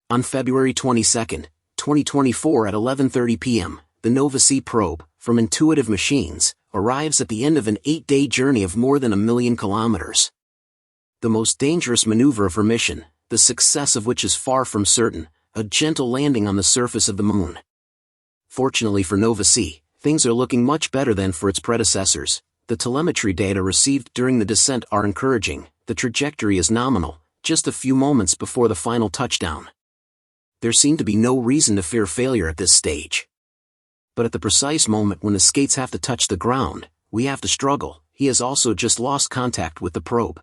On February 22, 2024 at 11:30 p.m., the Nova-C probe, from Intuitive Machines, arrives at the end of an 8-day journey of more than 1 million kilometers. The most dangerous maneuver of her mission, the success of which is far from certain, a gentle landing on the surface of the Moon. Fortunately for Nova-C, things are looking much better than for its predecessors. The telemetry data received during the descent are encouraging. The trajectory is nominal, just a few moments before the final touchdown. There seemed to be no reason to fear failure at this stage. But at the precise moment when the skates have to touch the ground, we have to struggle. He has also just lost contact with the probe.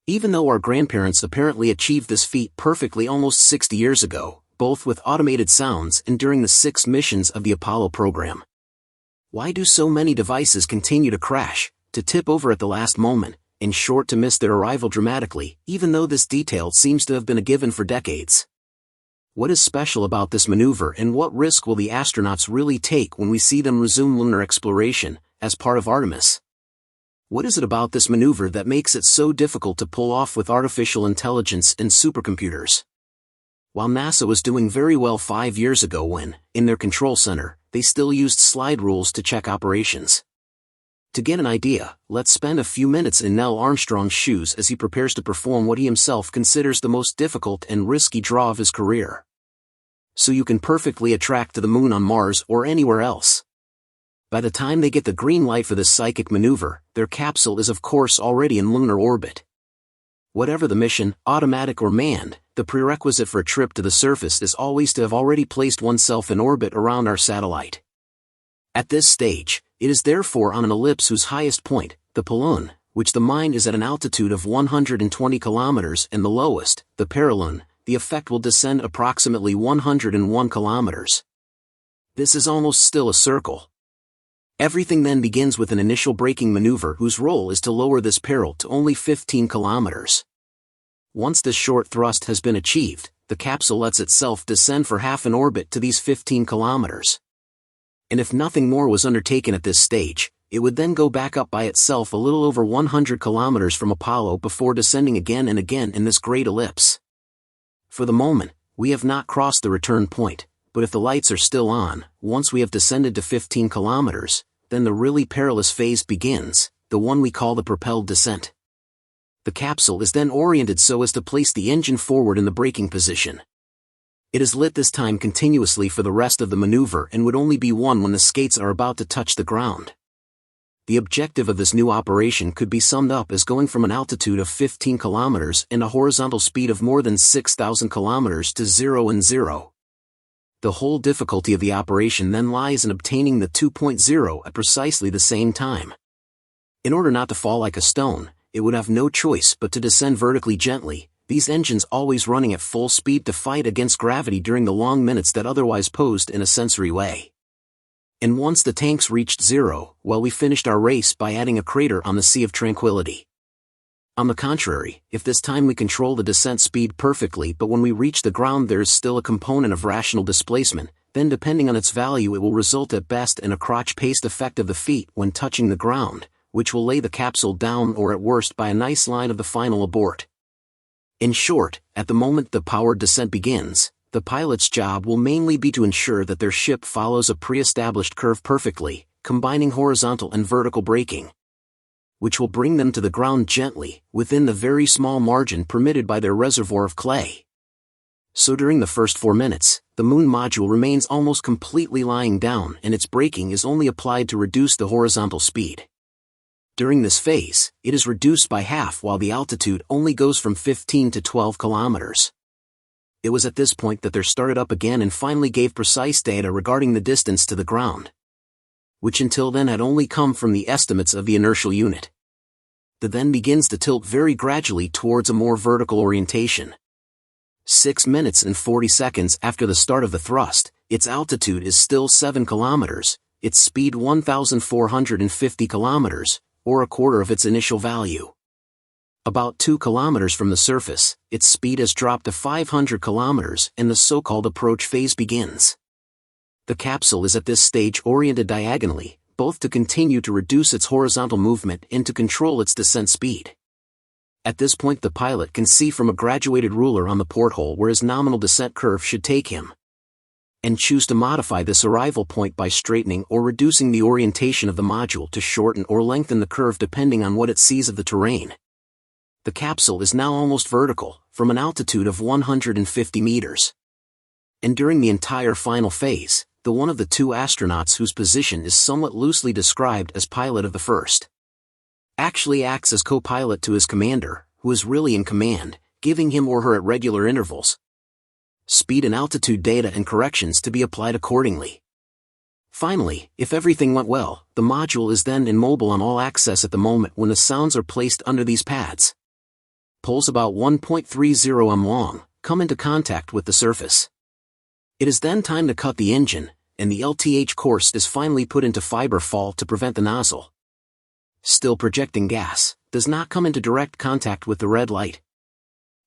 Even though our grandparents apparently achieved this feat perfectly almost 60 years ago, both with automated sounds and during the 6 missions of the Apollo program. Why do so many devices continue to crash, to tip over at the last moment, in short to miss their arrival dramatically, even though this detail seems to have been a given for decades? What is special about this maneuver, and what risk will the astronauts really take when we see them resume lunar exploration, as part of Artemis? What is it about this maneuver that makes it so difficult to pull off with artificial intelligence and supercomputers? While NASA was doing very well 5 years ago when, in their control center, they still used slide rules to check operations. To get an idea, let's spend a few minutes in Neil Armstrong's shoes as he prepares to perform what he himself considers the most difficult and risky draw of his career. So you can perfectly attract to the Moon on Mars or anywhere else. By the time they get the green light for this psychic maneuver, their capsule is of course already in lunar orbit. Whatever the mission, automatic or manned, the prerequisite for a trip to the surface is always to have already placed oneself in orbit around our satellite. At this stage, it is therefore on an ellipse whose highest point, the pylon, which the mind is at an altitude of 120 kilometers, and the lowest, the perilune, the effect will descend approximately 101 kilometers. This is almost still a circle. Everything then begins with an initial braking maneuver whose role is to lower this peril to only 15 kilometers. Once this short thrust has been achieved, the capsule lets itself descend for half an orbit to these 15 kilometers. And if nothing more was undertaken at this stage, it would then go back up by itself a little over 100 kilometers from Apollo before descending again and again in this great ellipse. For the moment, we have not crossed the return point, but if the lights are still on, once we have descended to 15 kilometers, then the really perilous phase begins, the one we call the propelled descent. The capsule is then oriented so as to place the engine forward in the braking position. It is lit this time continuously for the rest of the maneuver and would only be on when the skates are about to touch the ground. The objective of this new operation could be summed up as going from an altitude of 15 kilometers and a horizontal speed of more than 6,000 kilometers to 0 and 0. The whole difficulty of the operation then lies in obtaining the 2.0 at precisely the same time. In order not to fall like a stone, it would have no choice but to descend vertically gently, these engines always running at full speed to fight against gravity during the long minutes that otherwise posed in a sensory way. And once the tanks reached 0, well, we finished our race by adding a crater on the Sea of Tranquility. On the contrary, if this time we control the descent speed perfectly but when we reach the ground there is still a component of rational displacement, then depending on its value it will result at best in a crotch-paste effect of the feet when touching the ground, which will lay the capsule down or at worst by a nice line of the final abort. In short, at the moment the powered descent begins, the pilot's job will mainly be to ensure that their ship follows a pre-established curve perfectly, combining horizontal and vertical braking, which will bring them to the ground gently, within the very small margin permitted by their reservoir of clay. So during the first 4 minutes, the Moon module remains almost completely lying down and its braking is only applied to reduce the horizontal speed. During this phase, it is reduced by half while the altitude only goes from 15 to 12 kilometers. It was at this point that they started up again and finally gave precise data regarding the distance to the ground, which until then had only come from the estimates of the inertial unit. The then begins to tilt very gradually towards a more vertical orientation. 6 minutes and 40 seconds after the start of the thrust, its altitude is still 7 kilometers, its speed 1,450 kilometers, or a quarter of its initial value. About 2 kilometers from the surface, its speed has dropped to 500 kilometers and the so-called approach phase begins. The capsule is at this stage oriented diagonally, both to continue to reduce its horizontal movement and to control its descent speed. At this point the pilot can see from a graduated ruler on the porthole where his nominal descent curve should take him, and choose to modify this arrival point by straightening or reducing the orientation of the module to shorten or lengthen the curve depending on what it sees of the terrain. The capsule is now almost vertical, from an altitude of 150 meters. And during the entire final phase, the one of the two astronauts whose position is somewhat loosely described as pilot of the first actually acts as co-pilot to his commander, who is really in command, giving him or her at regular intervals speed and altitude data and corrections to be applied accordingly. Finally, if everything went well, the module is then immobile on all access at the moment when the sounds are placed under these pads. Poles about 1.30 m long come into contact with the surface. It is then time to cut the engine, and the LTH course is finally put into fiber fall to prevent the nozzle, still projecting gas, does not come into direct contact with the red light,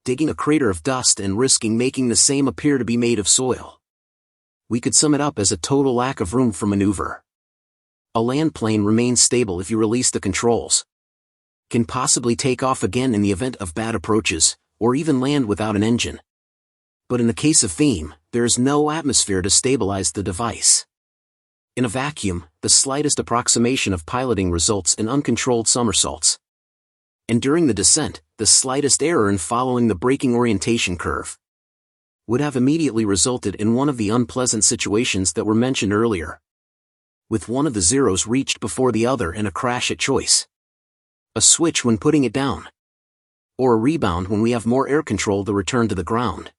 digging a crater of dust and risking making the same appear to be made of soil. We could sum it up as a total lack of room for maneuver. A land plane remains stable if you release the controls, can possibly take off again in the event of bad approaches, or even land without an engine. But in the case of Theme, there is no atmosphere to stabilize the device. In a vacuum, the slightest approximation of piloting results in uncontrolled somersaults. And during the descent, the slightest error in following the braking orientation curve would have immediately resulted in one of the unpleasant situations that were mentioned earlier, with one of the zeros reached before the other and a crash at choice, a switch when putting it down, or a rebound when we have more air control to return to the ground.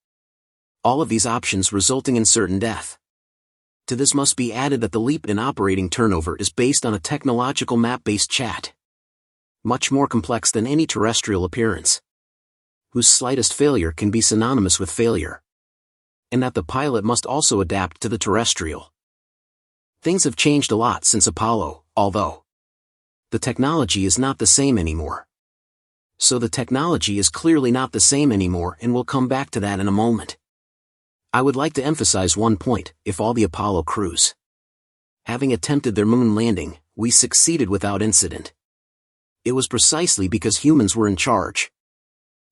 All of these options resulting in certain death. To this must be added that the leap in operating turnover is based on a technological map-based chat, much more complex than any terrestrial appearance, whose slightest failure can be synonymous with failure, and that the pilot must also adapt to the terrestrial. Things have changed a lot since Apollo, although the technology is not the same anymore. So the technology is clearly not the same anymore, and we'll come back to that in a moment. I would like to emphasize one point: if all the Apollo crews having attempted their moon landing, we succeeded without incident, it was precisely because humans were in charge.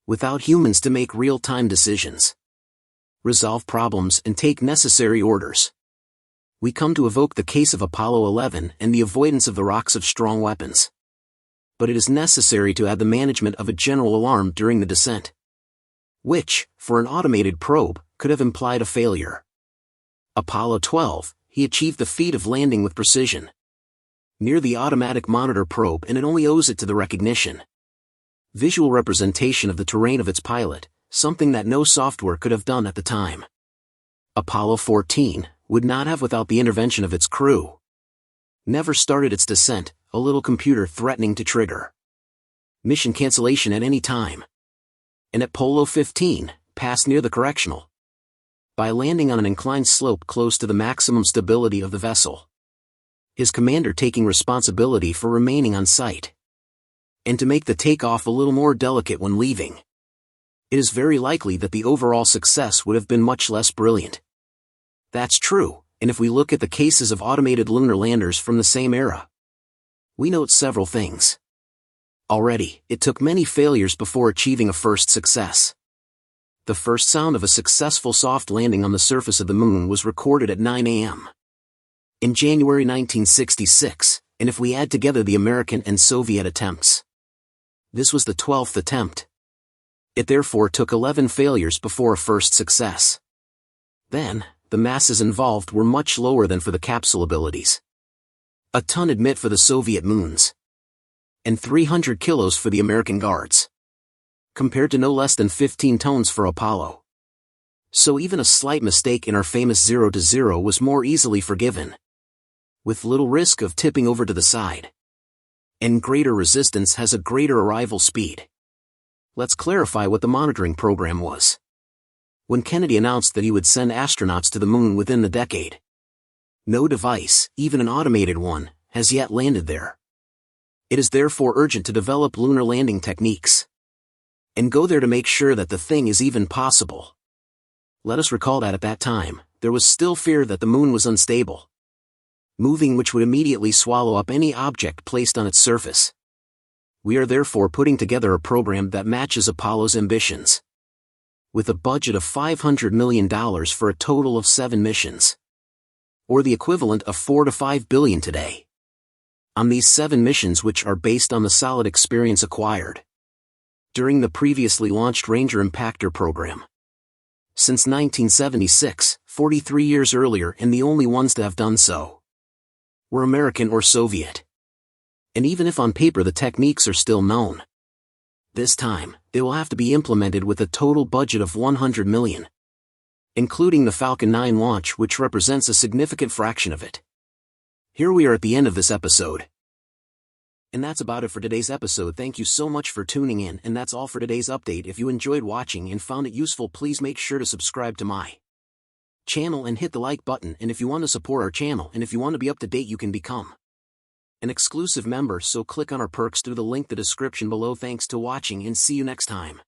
Without humans to make real-time decisions, resolve problems and take necessary orders, we come to evoke the case of Apollo 11 and the avoidance of the rocks of strong weapons. But it is necessary to add the management of a general alarm during the descent, which, for an automated probe, could have implied a failure. Apollo 12, he achieved the feat of landing with precision near the automatic monitor probe, and it only owes it to the recognition, visual representation of the terrain of its pilot, something that no software could have done at the time. Apollo 14 would not have without the intervention of its crew never started its descent, a little computer threatening to trigger mission cancellation at any time. And Apollo 15 passed near the correctional by landing on an inclined slope close to the maximum stability of the vessel, his commander taking responsibility for remaining on site, and to make the takeoff a little more delicate when leaving. It is very likely that the overall success would have been much less brilliant. That's true, and if we look at the cases of automated lunar landers from the same era, we note several things. Already, it took many failures before achieving a first success. The first sound of a successful soft landing on the surface of the moon was recorded at 9 a.m. in January 1966, and if we add together the American and Soviet attempts, this was the 12th attempt. It therefore took 11 failures before a first success. Then, the masses involved were much lower than for the capsule abilities. A ton admit for the Soviet moons, and 300 kilos for the American guards, compared to no less than 15 tons for Apollo. So even a slight mistake in our famous 0-0 was more easily forgiven, with little risk of tipping over to the side. And greater resistance has a greater arrival speed. Let's clarify what the monitoring program was. When Kennedy announced that he would send astronauts to the moon within the decade, no device, even an automated one, has yet landed there. It is therefore urgent to develop lunar landing techniques, and go there to make sure that the thing is even possible. Let us recall that at that time, there was still fear that the moon was unstable, moving which would immediately swallow up any object placed on its surface. We are therefore putting together a program that matches Apollo's ambitions. With a budget of $500 million for a total of 7 missions. Or the equivalent of $4 to $5 billion today. On these 7 missions, which are based on the solid experience acquired during the previously launched Ranger Impactor program. Since 1976, 43 years earlier, and the only ones to have done so were American or Soviet. And even if on paper the techniques are still known, this time, they will have to be implemented with a total budget of $100 million. Including the Falcon 9 launch, which represents a significant fraction of it. Here we are at the end of this episode. And that's about it for today's episode. Thank you so much for tuning in, and that's all for today's update. If you enjoyed watching and found it useful, please make sure to subscribe to my channel and hit the like button. And if you want to support our channel and if you want to be up to date, you can become an exclusive member, so click on our perks through the link in the description below. Thanks to watching and see you next time.